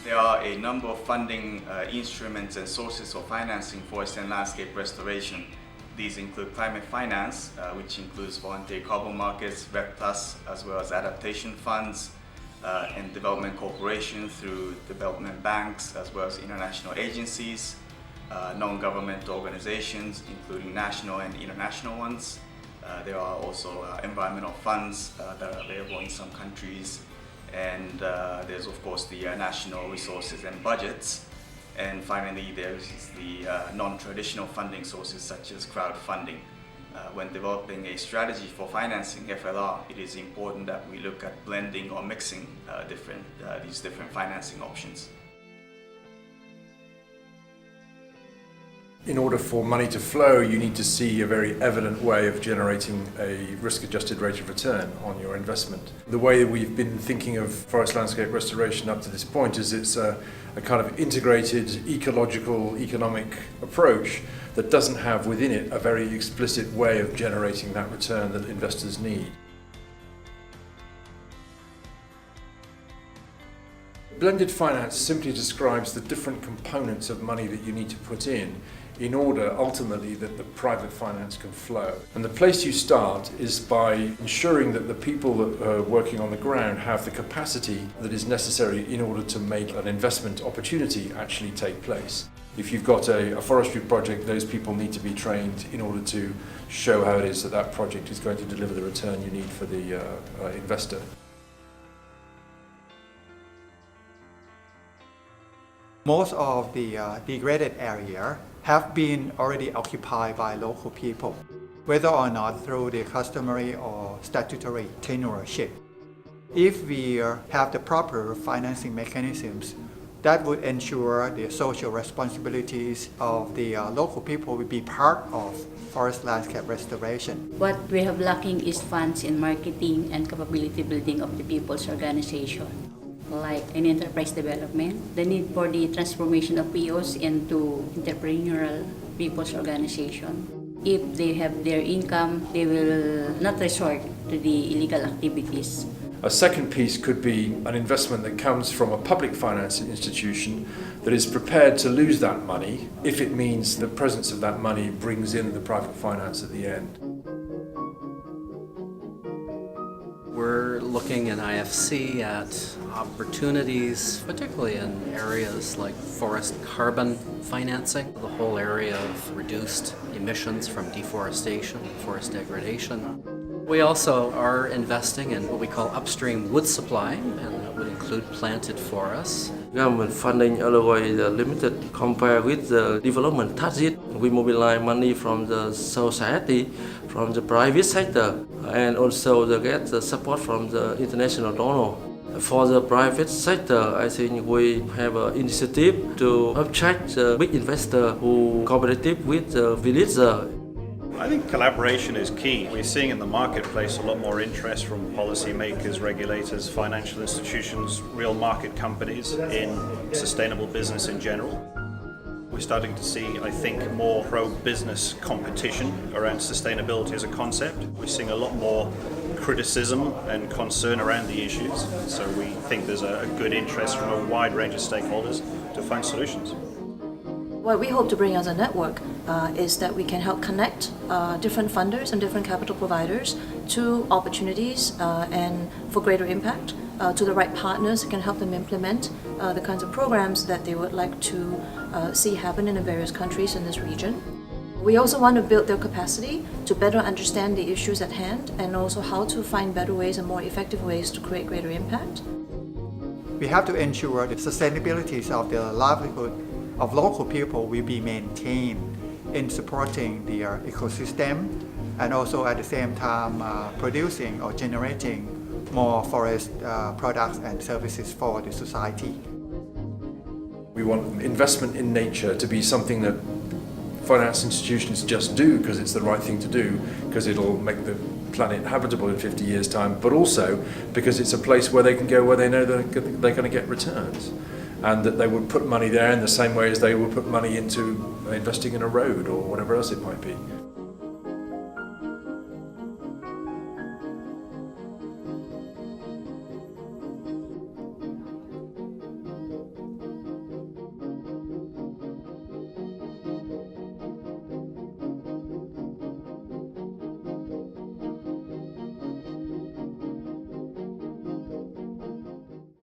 There are a number of funding instruments and sources for financing forest and landscape restoration. These include climate finance, which includes voluntary carbon markets, REC+, as well as adaptation funds, and development cooperation through development banks, as well as international agencies, non-governmental organizations, including national and international ones. There are also environmental funds that are available in some countries. And there's of course the national resources and budgets. And finally, there's the non-traditional funding sources such as crowdfunding. When developing a strategy for financing FLR, it is important that we look at blending or mixing these different financing options. In order for money to flow, you need to see a very evident way of generating a risk-adjusted rate of return on your investment. The way we've been thinking of forest landscape restoration up to this point is it's a kind of integrated ecological, economic approach that doesn't have within it a very explicit way of generating that return that investors need. Blended finance simply describes the different components of money that you need to put in order ultimately that the private finance can flow. And the place you start is by ensuring that the people that are working on the ground have the capacity that is necessary in order to make an investment opportunity actually take place. If you've got a forestry project, those people need to be trained in order to show how it is that that project is going to deliver the return you need for the investor. Most of the degraded area have been already occupied by local people, whether or not through the customary or statutory tenureship. If we have the proper financing mechanisms, that would ensure the social responsibilities of the local people will be part of forest landscape restoration. What we have lacking is funds in marketing and capability building of the people's organization, like in enterprise development, the need for the transformation of POs into entrepreneurial people's organization. If they have their income, they will not resort to the illegal activities. A second piece could be an investment that comes from a public finance institution that is prepared to lose that money if it means the presence of that money brings in the private finance at the end. We're looking in IFC at opportunities, particularly in areas like forest carbon financing, the whole area of reduced emissions from deforestation, forest degradation. We also are investing in what we call upstream wood supply, and that would include planted forests. Government funding otherwise limited compared with the development target. We mobilize money from the society, from the private sector, and also get the support from the international donor. For the private sector, I think we have an initiative to attract the big investor who cooperative with the villager. I think collaboration is key. We're seeing in the marketplace a lot more interest from policymakers, regulators, financial institutions, real market companies in sustainable business in general. We're starting to see, I think, more pro-business competition around sustainability as a concept. We're seeing a lot more criticism and concern around the issues. So we think there's a good interest from a wide range of stakeholders to find solutions. What we hope to bring as a network is that we can help connect different funders and different capital providers to opportunities and for greater impact, to the right partners that can help them implement the kinds of programs that they would like to see happen in the various countries in this region. We also want to build their capacity to better understand the issues at hand and also how to find better ways and more effective ways to create greater impact. We have to ensure the sustainability of the livelihood of local people will be maintained in supporting the ecosystem and also at the same time producing or generating more forest products and services for the society. We want investment in nature to be something that finance institutions just do because it's the right thing to do, because it'll make the planet habitable in 50 years' time, but also because it's a place where they can go where they know they're going to get returns. And that they would put money there in the same way as they would put money into investing in a road or whatever else it might be.